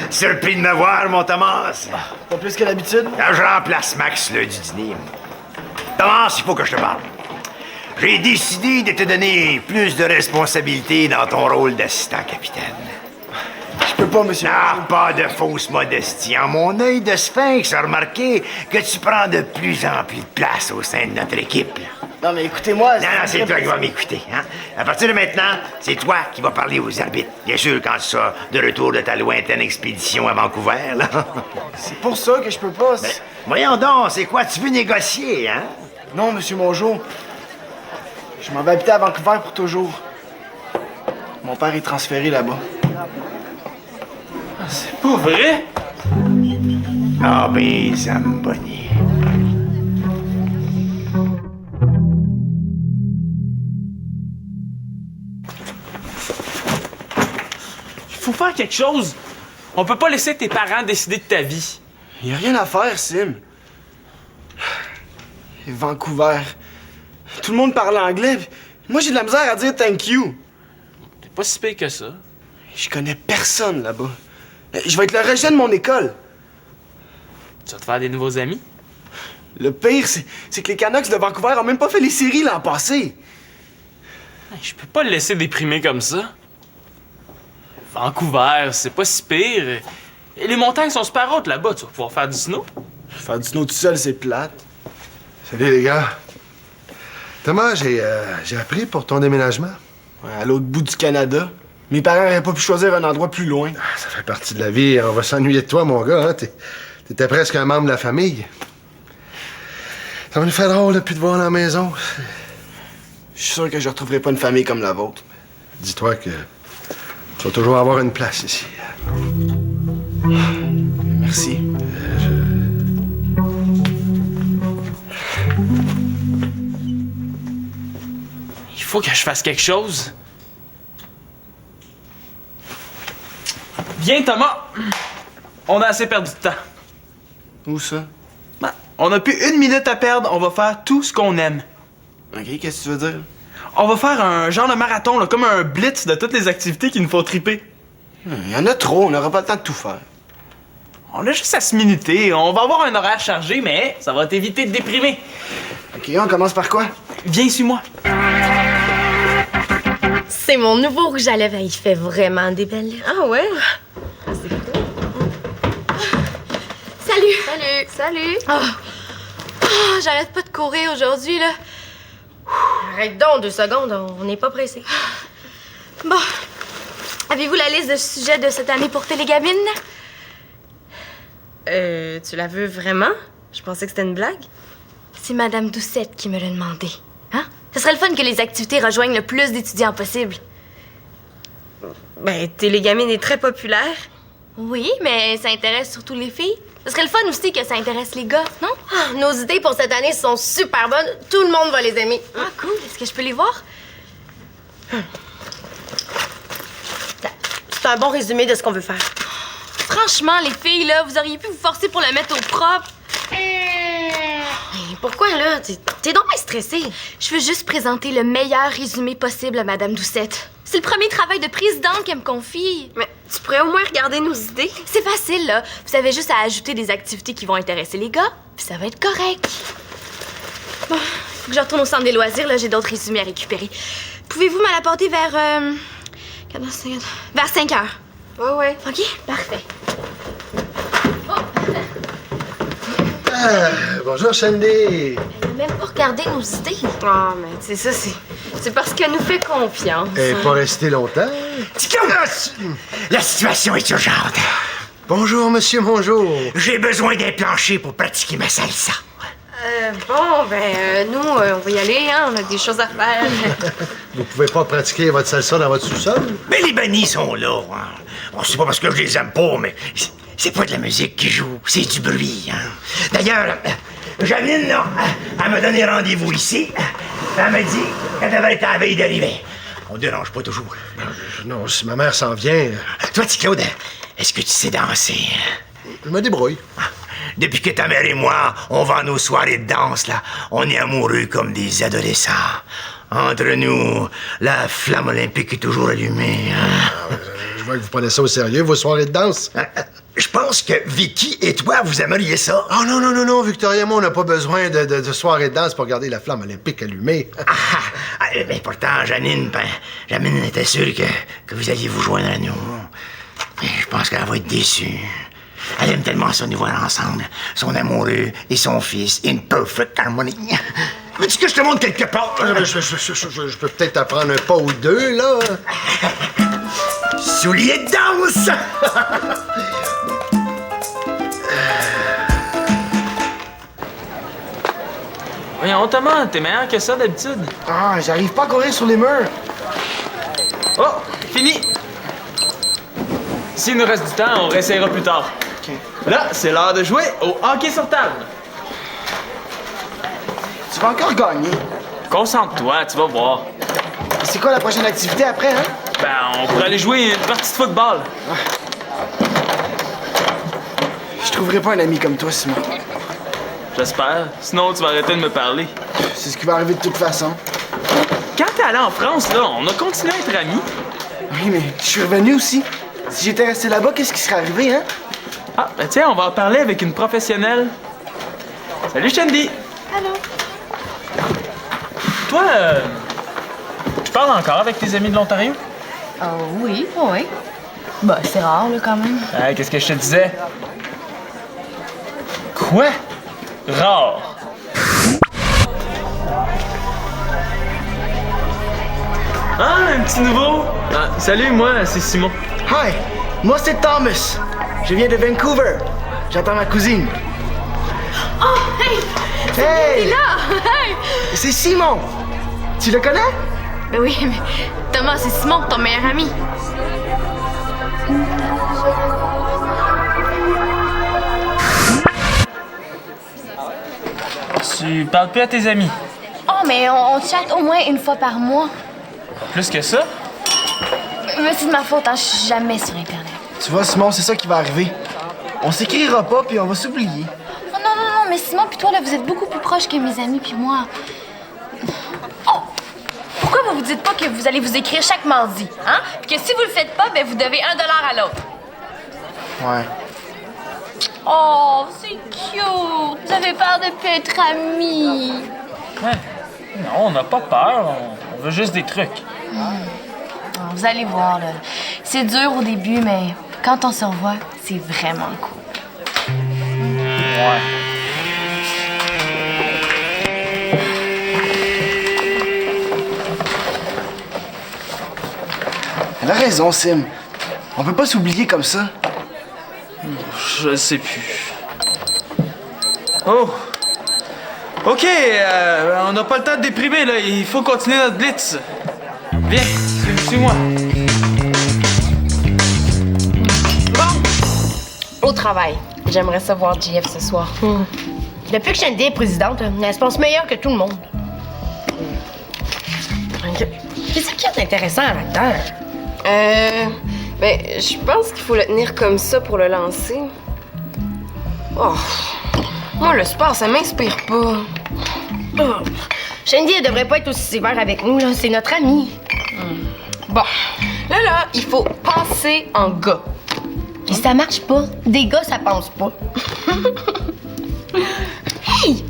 Surpris de me voir, mon Thomas? Pas plus que d'habitude? Quand je remplace Max, là, du dîner. Thomas, il faut que je te parle. J'ai décidé de te donner plus de responsabilités dans ton rôle d'assistant capitaine. Je peux pas, monsieur. Non, pas de fausse modestie. En mon œil de sphinx a remarqué que tu prends de plus en plus de place au sein de notre équipe. Là. Non, mais écoutez-moi... Non, c'est toi qui vas m'écouter. Hein? À partir de maintenant, c'est toi qui vas parler aux arbitres. Bien sûr, quand tu seras de retour de ta lointaine expédition à Vancouver, là. C'est pour ça que je peux pas... Ben, voyons donc, c'est quoi? Tu veux négocier, hein? Non, monsieur Mongeau. Je m'en vais habiter à Vancouver pour toujours. Mon père est transféré là-bas. C'est pas vrai? Ah, ben, Zamboni. Faut faire quelque chose. On peut pas laisser tes parents décider de ta vie. Y a rien à faire, Sim. Vancouver. Tout le monde parle anglais. Moi, j'ai de la misère à dire thank you. T'es pas si pire que ça. Je connais personne là-bas. Je vais être le rejet de mon école. Tu vas te faire des nouveaux amis? Le pire, c'est que les Canucks de Vancouver ont même pas fait les séries l'an passé. Je peux pas le laisser déprimer comme ça. Vancouver, c'est pas si pire. Et les montagnes sont super hautes là-bas. Tu vas pouvoir faire du snow. Faire du snow tout seul, c'est plate. Salut les gars. Thomas, j'ai appris pour ton déménagement. Ouais, à l'autre bout du Canada. Mes parents n'auraient pas pu choisir un endroit plus loin. Ça fait partie de la vie. On va s'ennuyer de toi, mon gars. Hein? T'étais presque un membre de la famille. Ça va nous faire drôle de plus te voir à la maison. Je suis sûr que je retrouverai pas une famille comme la vôtre. Dis-toi que tu vas toujours avoir une place ici. Merci. Il faut que je fasse quelque chose. Viens, Thomas. On a assez perdu de temps. Où ça? Ben, on a plus 1 minute à perdre. On va faire tout ce qu'on aime. OK, qu'est-ce que tu veux dire? On va faire un genre de marathon, là, comme un blitz de toutes les activités qui nous font triper. Il y en a trop, on n'aura pas le temps de tout faire. On a juste à se minuter. On va avoir un horaire chargé, mais ça va t'éviter de déprimer. OK, on commence par quoi? Viens, suis-moi. C'est mon nouveau rouge à lèvres. Il fait vraiment des belles lèvres. Ah ouais? C'est cool. Salut! Salut! Salut! J'arrête pas de courir aujourd'hui, là. Arrête donc 2 secondes, on n'est pas pressé. Bon. Avez-vous la liste de sujets de cette année pour Télégamine? Tu la veux vraiment? Je pensais que c'était une blague. C'est Madame Doucette qui me l'a demandé. Hein? Ce serait le fun que les activités rejoignent le plus d'étudiants possible. Ben, Télégamine est très populaire. Oui, mais ça intéresse surtout les filles. Ce serait le fun aussi que ça intéresse les gars, non? Ah, nos idées pour cette année sont super bonnes. Tout le monde va les aimer. Ah, cool. Est-ce que je peux les voir? C'est un bon résumé de ce qu'on veut faire. Franchement, les filles, là, vous auriez pu vous forcer pour le mettre au propre. Mais pourquoi, là? T'es donc bien stressée. Je veux juste présenter le meilleur résumé possible à Madame Doucette. C'est le premier travail de présidente qu'elle me confie. Mais tu pourrais au moins regarder nos idées. C'est facile, là. Vous avez juste à ajouter des activités qui vont intéresser les gars, puis ça va être correct. Bon, faut que je retourne au centre des loisirs, là. J'ai d'autres résumés à récupérer. Pouvez-vous me l'apporter vers... vers 5 heures? Ouais. OK? Parfait. Bonjour, Sandy. Elle n'a même pas regardé nos idées. Ah, mais c'est ça, c'est parce qu'elle nous fait confiance. Et pas resté longtemps. La situation est urgente. Bonjour, monsieur Mongeau. J'ai besoin d'un plancher pour pratiquer ma salsa. Nous, on va y aller, hein. On a des choses à faire. Vous pouvez pas pratiquer votre salsa dans votre sous-sol? Mais les bannis sont là. Hein. Bon, c'est pas parce que je les aime pas, mais c'est pas de la musique qui joue, c'est du bruit. Hein. D'ailleurs, Janine, là, elle m'a donné rendez-vous ici. Elle m'a dit qu'elle devait être à la veille d'arriver. On dérange pas toujours. Non, si ma mère s'en vient... Toi, petit Claude, est-ce que tu sais danser? Je me débrouille. Depuis que ta mère et moi, on va à nos soirées de danse, là, on est amoureux comme des adolescents. Entre nous, la flamme olympique est toujours allumée. Hein? Je vois que vous prenez ça au sérieux, vos soirées de danse. Je pense que Vicky et toi, vous aimeriez ça. Oh non, Victoria et moi, on n'a pas besoin de soirées de danse pour garder la flamme olympique allumée. Mais pourtant, Janine était sûre que vous alliez vous joindre à nous. Mais je pense qu'elle va être déçue. Elle aime tellement ça nous voir ensemble. Son amoureux et son fils in perfect harmony. Veux-tu que je te montre quelque part? Je peux peut-être apprendre un pas ou deux, là. Souliers de danse! Voyons, Thomas, t'es meilleur que ça d'habitude. Ah, j'arrive pas à courir sur les murs. Oh, fini! S'il nous reste du temps, on réessayera plus tard. OK. Là, c'est l'heure de jouer au hockey sur table. Tu vas encore gagner. Concentre-toi, tu vas voir. Et c'est quoi la prochaine activité après, hein? Ben, on pourrait aller jouer une partie de football. Je trouverai pas un ami comme toi, Simon. J'espère. Sinon, tu vas arrêter de me parler. C'est ce qui va arriver de toute façon. Quand t'es allé en France, là, on a continué à être amis. Oui, mais je suis revenu aussi. Si j'étais resté là-bas, qu'est-ce qui serait arrivé, hein? Ah, ben tiens, on va en parler avec une professionnelle. Salut, Shandy. Allô? Toi, tu parles encore avec tes amis de l'Ontario? Oui. Bah, c'est rare, là, quand même. Qu'est-ce que je te disais? Quoi? Rare. Ah, un petit nouveau. Ah, salut, moi, c'est Simon. Hi, moi c'est Thomas. Je viens de Vancouver. J'attends ma cousine. Oh, hey! Hey! Là! Hey! C'est Simon. Tu le connais? Ben oui, mais Thomas, c'est Simon, ton meilleur ami. Tu parles plus à tes amis. Oh, mais on chatte au moins une fois par mois. Plus que ça? Mais c'est de ma faute, hein, je suis jamais sur Internet. Tu vois, Simon, c'est ça qui va arriver. On s'écrira pas, puis on va s'oublier. Oh non, mais Simon puis toi, là, vous êtes beaucoup plus proches que mes amis puis moi. Oh! Pourquoi vous vous dites pas que vous allez vous écrire chaque mardi, hein? Puis que si vous le faites pas, ben vous devez $1 à l'autre. Ouais. Oh, c'est cute! Vous avez peur de plus être amis. Ouais. Non, on n'a pas peur. On veut juste des trucs. Vous allez voir, là. C'est dur au début, mais quand on se revoit, c'est vraiment cool. Ouais. Elle a raison, Sim. On peut pas s'oublier comme ça. Je sais plus. Oh! OK, on n'a pas le temps de déprimer, là. Il faut continuer notre blitz. Viens, suis-moi. Au travail. J'aimerais savoir JF ce soir. Depuis que Shandy est présidente, elle se pense meilleure que tout le monde. Qu'est-ce qu'il y a d'intéressant là-dedans? Ben, je pense qu'il faut le tenir comme ça pour le lancer. Oh, moi, le sport, ça m'inspire pas. Oh. Shandy, elle devrait pas être aussi sévère avec nous, là. C'est notre amie. Bon, là, il faut penser en gars. Et ça marche pas. Des gars, ça pense pas. Hey!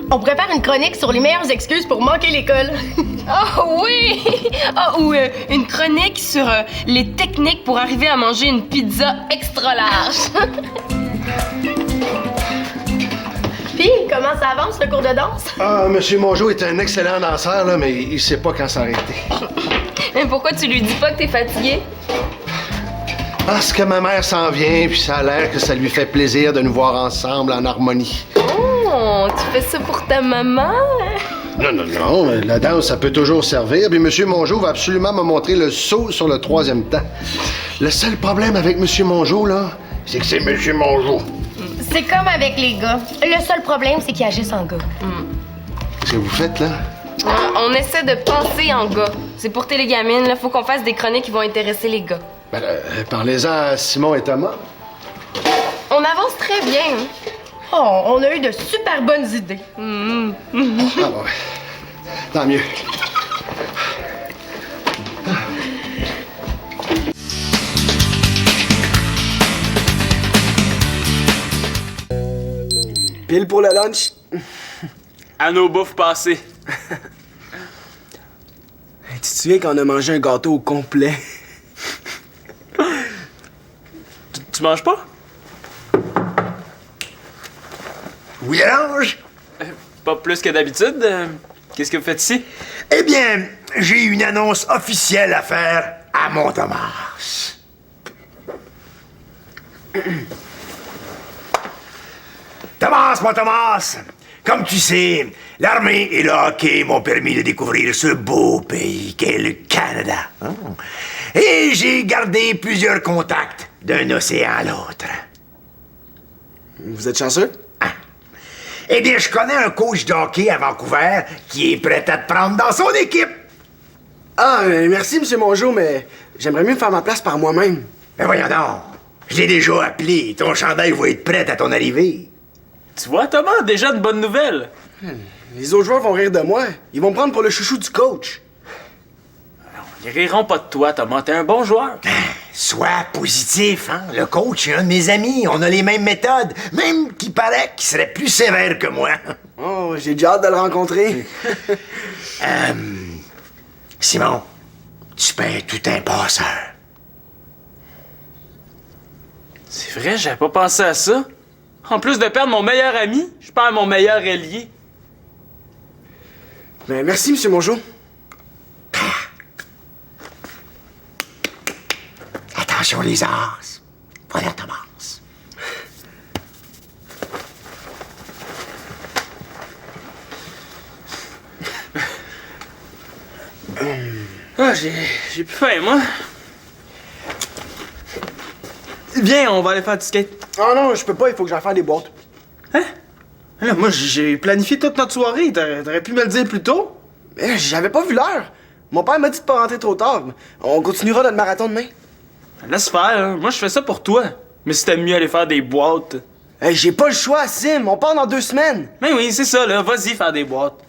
On pourrait faire une chronique sur les meilleures excuses pour manquer l'école. Oh oui! Ou une chronique sur les techniques pour arriver à manger une pizza extra large. Puis, comment ça avance, le cours de danse? Ah, Monsieur Mongeau est un excellent danseur, là, mais il sait pas quand s'arrêter. Mais pourquoi tu lui dis pas que t'es fatigué? Parce que ma mère s'en vient, puis ça a l'air que ça lui fait plaisir de nous voir ensemble en harmonie. Oh, tu fais ça pour ta maman? Non, la danse, ça peut toujours servir. Puis Monsieur Mongeau va absolument me montrer le saut sur le 3e temps. Le seul problème avec Monsieur Mongeau, là, c'est que c'est Monsieur Mongeau. C'est comme avec les gars. Le seul problème, c'est qu'ils agissent en gars. Qu'est-ce que vous faites, là? On essaie de penser en gars. C'est pour Télégamine, là, faut qu'on fasse des chroniques qui vont intéresser les gars. Ben, parlez-en à Simon et Thomas. On avance très bien. Oh, on a eu de super bonnes idées. Ah, ouais. Tant mieux. Pile pour le lunch. À nos bouffes passées. Tu te souviens qu'on a mangé un gâteau au complet? Tu manges pas? Oui, Ange? Pas plus que d'habitude. Qu'est-ce que vous faites ici? Eh bien, j'ai une annonce officielle à faire à mon Thomas. Thomas, mon Thomas, comme tu sais, l'armée et le hockey m'ont permis de découvrir ce beau pays qu'est le Canada. hein. Et j'ai gardé plusieurs contacts d'un océan à l'autre. Vous êtes chanceux? Eh bien, je connais un coach de hockey à Vancouver qui est prêt à te prendre dans son équipe. Ah, merci, M. Mongeau, mais j'aimerais mieux me faire ma place par moi-même. Ben voyons donc, je l'ai déjà appelé. Ton chandail va être prêt à ton arrivée. Tu vois, Thomas, déjà de bonnes nouvelles. Les autres joueurs vont rire de moi. Ils vont me prendre pour le chouchou du coach. Ils riront pas de toi, Thomas. T'es un bon joueur. Sois positif, hein? Le coach est un de mes amis. On a les mêmes méthodes. Même qu'il paraît qu'il serait plus sévère que moi. Oh, j'ai déjà hâte de le rencontrer. Simon, tu peux être tout un passeur. C'est vrai, j'avais pas pensé à ça. En plus de perdre mon meilleur ami, je perds mon meilleur allié. Ben, merci, M. Mongeau. Attention les as. Voilà Thomas. Ah, j'ai plus faim, moi. Viens, on va aller faire du skate. Oh non, je peux pas, il faut que j'aille faire des boîtes. Hein? Là, moi, j'ai planifié toute notre soirée. T'aurais pu me le dire plus tôt. Mais j'avais pas vu l'heure. Mon père m'a dit de pas rentrer trop tard. On continuera notre marathon demain. Laisse faire, hein. Moi, je fais ça pour toi. Mais si t'aimes mieux aller faire des boîtes. Hey, j'ai pas le choix, Sim. On part dans 2 semaines. Mais oui, c'est ça, là. Vas-y, faire des boîtes.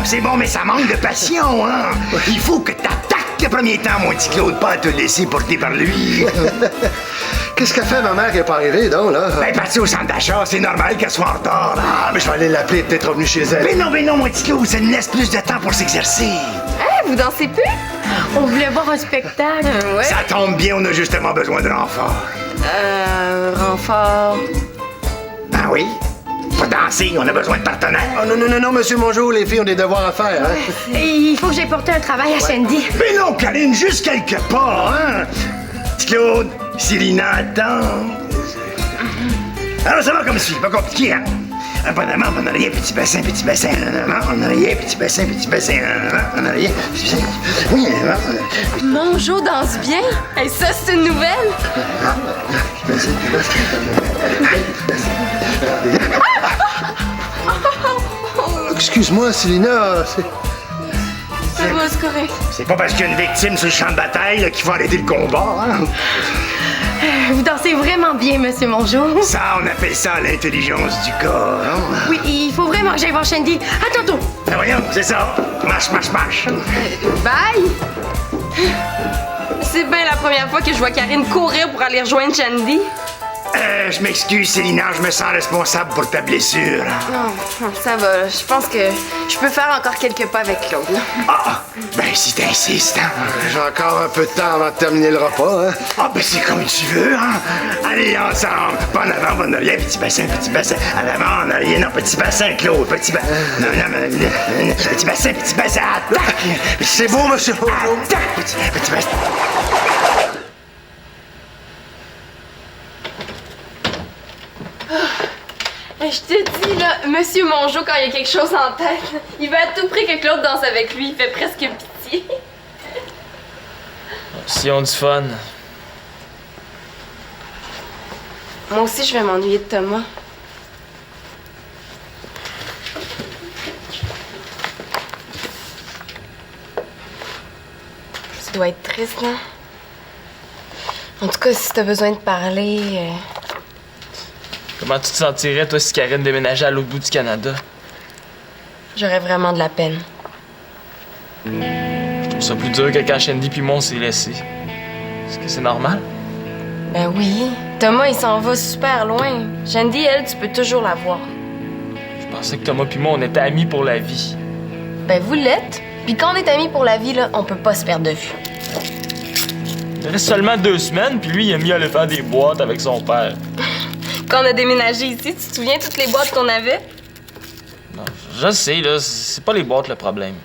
C'est bon, mais ça manque de passion, hein? Il faut que t'attaques le premier temps, mon petit Claude, pas à te laisser porter par lui. Qu'est-ce qu'a fait ma mère qui est pas arrivée, donc, là? Ben, parti au centre d'achat, c'est normal qu'elle soit en retard, là. Ah, mais je vais aller l'appeler, peut-être revenue chez elle. Mais non, mon petit Claude, ça nous laisse plus de temps pour s'exercer. Hein, vous dansez plus? On voulait voir un spectacle. Ouais. Ça tombe bien, on a justement besoin de renfort. Renfort. Ben oui. Pour danser, on a besoin de partenaires. Oh, non, Monsieur Mongeau, les filles ont des devoirs à faire, hein? Et il faut que j'aille porter un travail à Sandy. Mais non, Karine, juste quelque part, hein? Petit Claude, Célina attend. Alors, ça va comme suit, pas compliqué, hein? Un pas d'avant, en arrière, petit bassin, en arrière, petit bassin, en arrière, petit bassin. Oui, Mongeau danse bien? Hey, ça, c'est une nouvelle? Excuse-moi, Célina, Ça va, c'est correct. c'est pas parce qu'il y a une victime sur le champ de bataille là, qu'il faut arrêter le combat, hein? Vous dansez vraiment bien, Monsieur Mongeau. Ça, on appelle ça l'intelligence du corps, hein? Oui, il faut vraiment que j'aille voir Sandy. À tantôt. Ben voyons, c'est ça. Marche. Bye! C'est bien la première fois que je vois Karine courir pour aller rejoindre Shandy. Je m'excuse, Célina, je me sens responsable pour ta blessure. Non, ça va. Je pense que je peux faire encore quelques pas avec Claude. Là. Ah, ben si t'insistes, hein. j'ai encore un peu de temps avant de terminer le repas, hein? Ah, ben c'est comme tu veux, hein. Allez, ensemble. Pas en avant, pas en arrière, petit bassin. En avant, en arrière, non, petit bassin, Claude, petit bassin. Non, petit bassin, attaque. C'est beau, Monsieur Mongeau. Attaque, petit bassin. Je te dis, là, Monsieur Mongeau, quand il y a quelque chose en tête, il veut à tout prix que Claude danse avec lui. Il fait presque pitié. Si on du fun. Moi aussi, je vais m'ennuyer de Thomas. Ça doit être triste, là. En tout cas, si t'as besoin de parler... Comment tu te sentirais, toi, si Karine déménageait à l'autre bout du Canada? J'aurais vraiment de la peine. Je trouve ça plus dur que quand Shandy puis moi on s'est laissés. Est-ce que c'est normal? Ben oui. Thomas, il s'en va super loin. Shandy, elle, tu peux toujours la voir. Je pensais que Thomas puis moi, on était amis pour la vie. Ben vous l'êtes. Puis quand on est amis pour la vie, là, on peut pas se perdre de vue. Il reste seulement 2 semaines, puis lui, il a mis à aller faire des boîtes avec son père. Quand on a déménagé ici, tu te souviens toutes les boîtes qu'on avait? Non, je sais, là, c'est pas les boîtes le problème.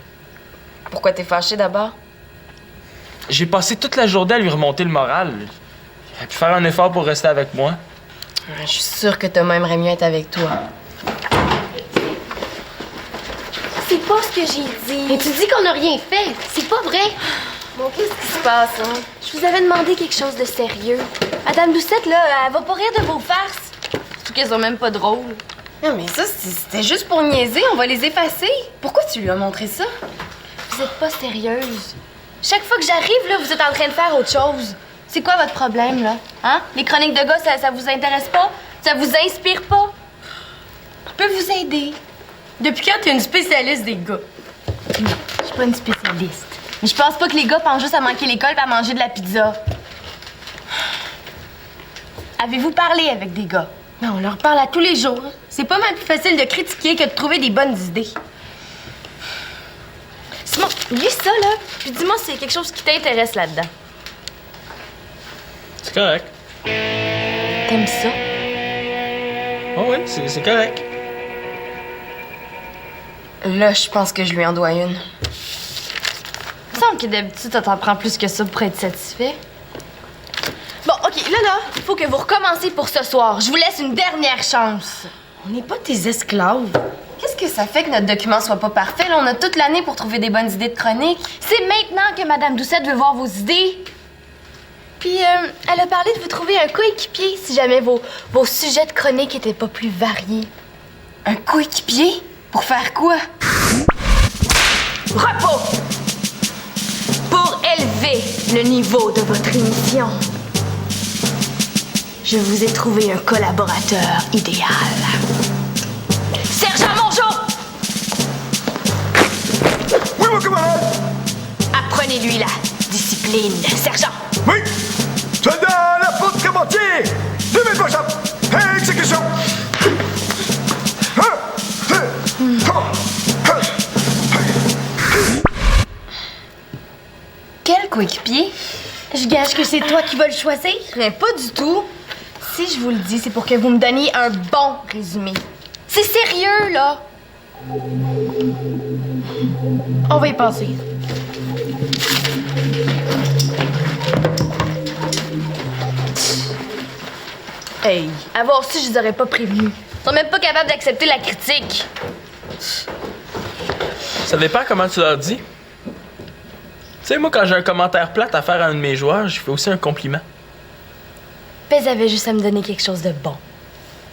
Pourquoi t'es fâché d'abord? J'ai passé toute la journée à lui remonter le moral. Il a pu faire un effort pour rester avec moi. Je suis sûre que Thomas aimerait mieux être avec toi. C'est pas ce que j'ai dit. Mais tu dis qu'on n'a rien fait. C'est pas vrai. Bon, qu'est-ce qui se passe, hein? Je vous avais demandé quelque chose de sérieux. Madame Doucette, là, elle va pas rire de vos farces. Surtout qu'elles sont même pas drôles. Non, mais ça, c'était juste pour niaiser. On va les effacer. Pourquoi tu lui as montré ça? Vous êtes pas sérieuse. Chaque fois que j'arrive, là, vous êtes en train de faire autre chose. C'est quoi votre problème, là? Hein? Les chroniques de gars, ça vous intéresse pas? Ça vous inspire pas? Je peux vous aider. Depuis quand t'es une spécialiste des gars? Non, je suis pas une spécialiste. Mais je pense pas que les gars pensent juste à manquer l'école et à manger de la pizza. Avez-vous parlé avec des gars? Non, on leur parle à tous les jours. C'est pas mal plus facile de critiquer que de trouver des bonnes idées. Simon, lis ça, là, puis dis-moi si c'est quelque chose qui t'intéresse là-dedans. C'est correct. T'aimes ça? Oh oui, c'est correct. Là, je pense que je lui en dois une. Il me semble que d'habitude, ça t'en prend plus que ça pour être satisfait. Bon, OK, là, il faut que vous recommenciez pour ce soir. Je vous laisse une dernière chance. On n'est pas tes esclaves. Qu'est-ce que ça fait que notre document soit pas parfait? Là, on a toute l'année pour trouver des bonnes idées de chronique. C'est maintenant que Madame Doucette veut voir vos idées. Puis, elle a parlé de vous trouver un coéquipier si jamais vos sujets de chronique étaient pas plus variés. Un coéquipier? Pour faire quoi? Repos! Pour élever le niveau de votre émission, je vous ai trouvé un collaborateur idéal. Sergent Mongeau! Oui, mon camarade! Apprenez-lui la discipline, sergent! Oui! Soldat à la porte commandier! 2000 push-ups! Exécution! Quel coéquipier? Je gage que c'est toi qui vas le choisir. Mais pas du tout. Si je vous le dis, c'est pour que vous me donniez un bon résumé. C'est sérieux, là! On va y passer. Hey! Avoir su, je les aurais pas prévenus. Ils sont même pas capables d'accepter la critique. Ça dépend comment tu leur dis. Tu sais, moi, quand j'ai un commentaire plate à faire à un de mes joueurs, je fais aussi un compliment. Elles avaient juste à me donner quelque chose de bon.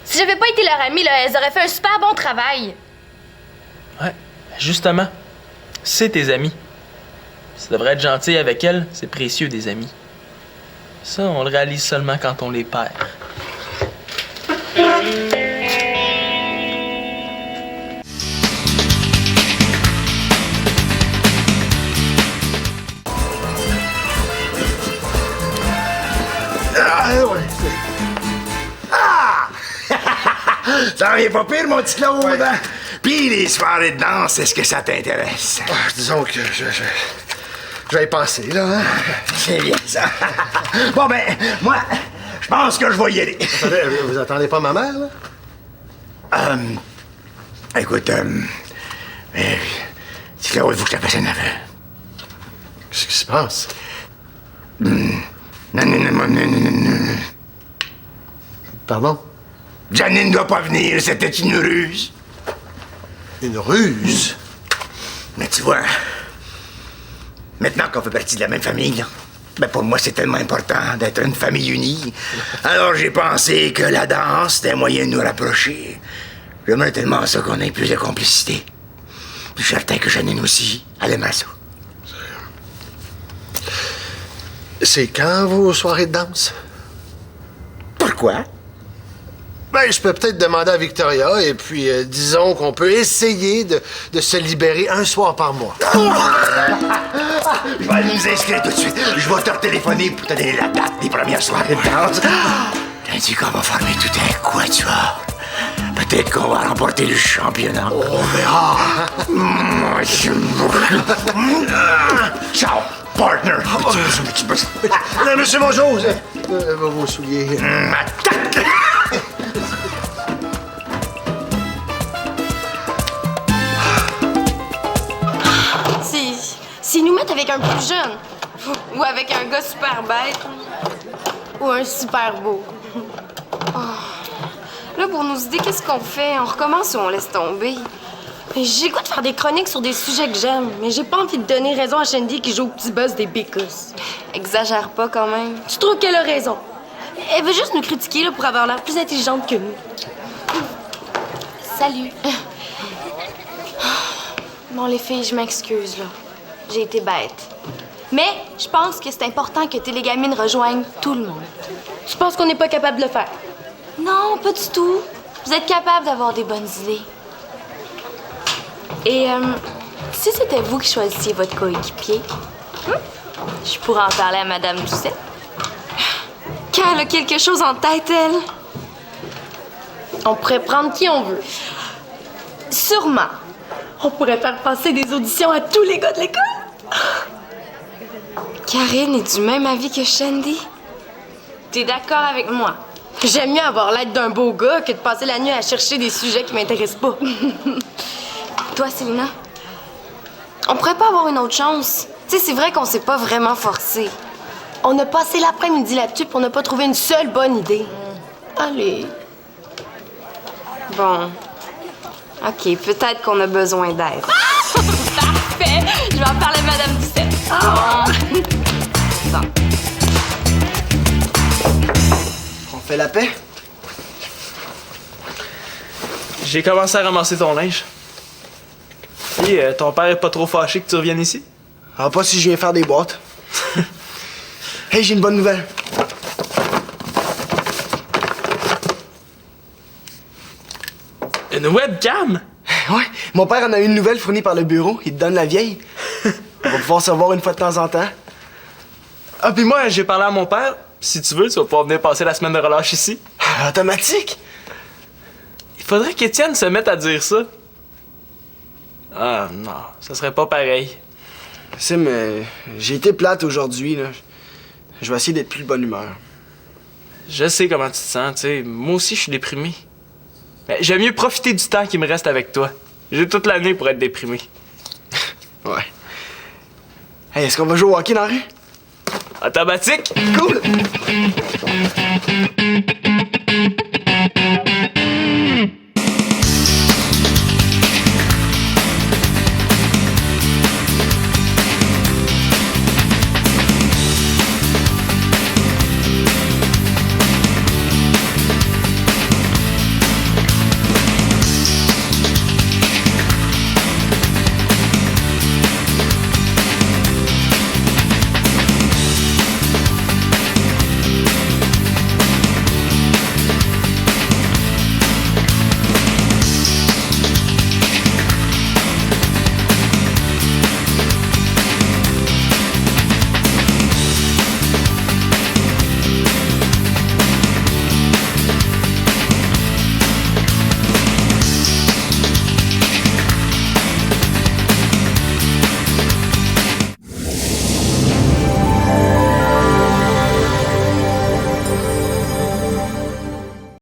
Si j'avais pas été leur amie, là, elles auraient fait un super bon travail. Ouais, justement, c'est tes amis. Ça devrait être gentil avec elles, c'est précieux des amis. Ça, on le réalise seulement quand on les perd. Ah, ouais. Ah! Ça en est pas pire, mon petit Claude. Ouais. Hein? Puis les soirées de danse, est-ce que ça t'intéresse? Disons que je vais y penser, là. Hein? C'est bien ça. Bon, ben, moi, je pense que je vais y aller. Attendez, vous attendez pas ma mère, là? Écoute, petit Claude, il faut que je te fasse un aveu. Qu'est-ce qui se passe? Non. Pardon? Janine ne doit pas venir, c'était une ruse. Une ruse? Mais tu vois, maintenant qu'on fait partie de la même famille, là, ben pour moi, c'est tellement important d'être une famille unie. Alors j'ai pensé que la danse, c'était un moyen de nous rapprocher. J'aimerais tellement ça qu'on ait plus de complicité. Je suis certain que Janine aussi, elle aimerait ça. C'est quand vos soirées de danse? Pourquoi? Ben, je peux peut-être demander à Victoria et puis disons qu'on peut essayer de se libérer un soir par mois. Je vais aller nous inscrire tout de suite. Je vais te téléphoner pour te donner la date des premières soirées de danse. T'as dit qu'on va former tout un quatuor. Peut-être qu'on va remporter le championnat. On verra. Ciao, partner. Monsieur Mongeau, vos souliers. Attaque! S'ils nous mettent avec un plus jeune, ou avec un gars super bête, ou un super beau. Là, pour nous aider, qu'est-ce qu'on fait? On recommence ou on laisse tomber? J'ai le goût de faire des chroniques sur des sujets que j'aime, mais j'ai pas envie de donner raison à Shandy qui joue au petit boss des Bécos. Exagère pas quand même. Je trouve qu'elle a raison. Elle veut juste nous critiquer là, pour avoir l'air plus intelligente que nous. Salut. Bon, les filles, je m'excuse, là. J'ai été bête. Mais je pense que c'est important que Télégamine rejoigne tout le monde. Je pense qu'on n'est pas capable de le faire. Non, pas du tout. Vous êtes capable d'avoir des bonnes idées. Et si c'était vous qui choisissiez votre coéquipier, je pourrais en parler à Madame Doucet. Quand elle a quelque chose en tête, elle? On pourrait prendre qui on veut. Sûrement. On pourrait faire passer des auditions à tous les gars de l'école. Karine est du même avis que Shandy. T'es d'accord avec moi? J'aime mieux avoir l'aide d'un beau gars que de passer la nuit à chercher des sujets qui m'intéressent pas. Toi, Célina? On pourrait pas avoir une autre chance. Tu sais, c'est vrai qu'on s'est pas vraiment forcé. On a passé l'après-midi là-dessus puis on n'a pas trouvé une seule bonne idée. Allez. Bon. OK, peut-être qu'on a besoin d'aide. Parfait! Je vais en parler à Madame Doucet. Bon. On fait la paix? J'ai commencé à ramasser ton linge. Et ton père est pas trop fâché que tu reviennes ici? Ah, pas si je viens faire des boîtes. Hey, j'ai une bonne nouvelle. Une webcam? Ouais, mon père en a une nouvelle fournie par le bureau. Il te donne la vieille. On va pouvoir se voir une fois de temps en temps. Ah, puis moi, j'ai parlé à mon père. Si tu veux, tu vas pouvoir venir passer la semaine de relâche ici. Automatique? Il faudrait qu'Étienne se mette à dire ça. Ah, non, ça serait pas pareil. Sim, j'ai été plate aujourd'hui, là. Je vais essayer d'être plus de bonne humeur. Je sais comment tu te sens, tu sais. Moi aussi, je suis déprimé. Mais j'aime mieux profiter du temps qui me reste avec toi. J'ai toute l'année pour être déprimé. Ouais. Hey, est-ce qu'on va jouer au hockey dans la rue? Automatique? Cool!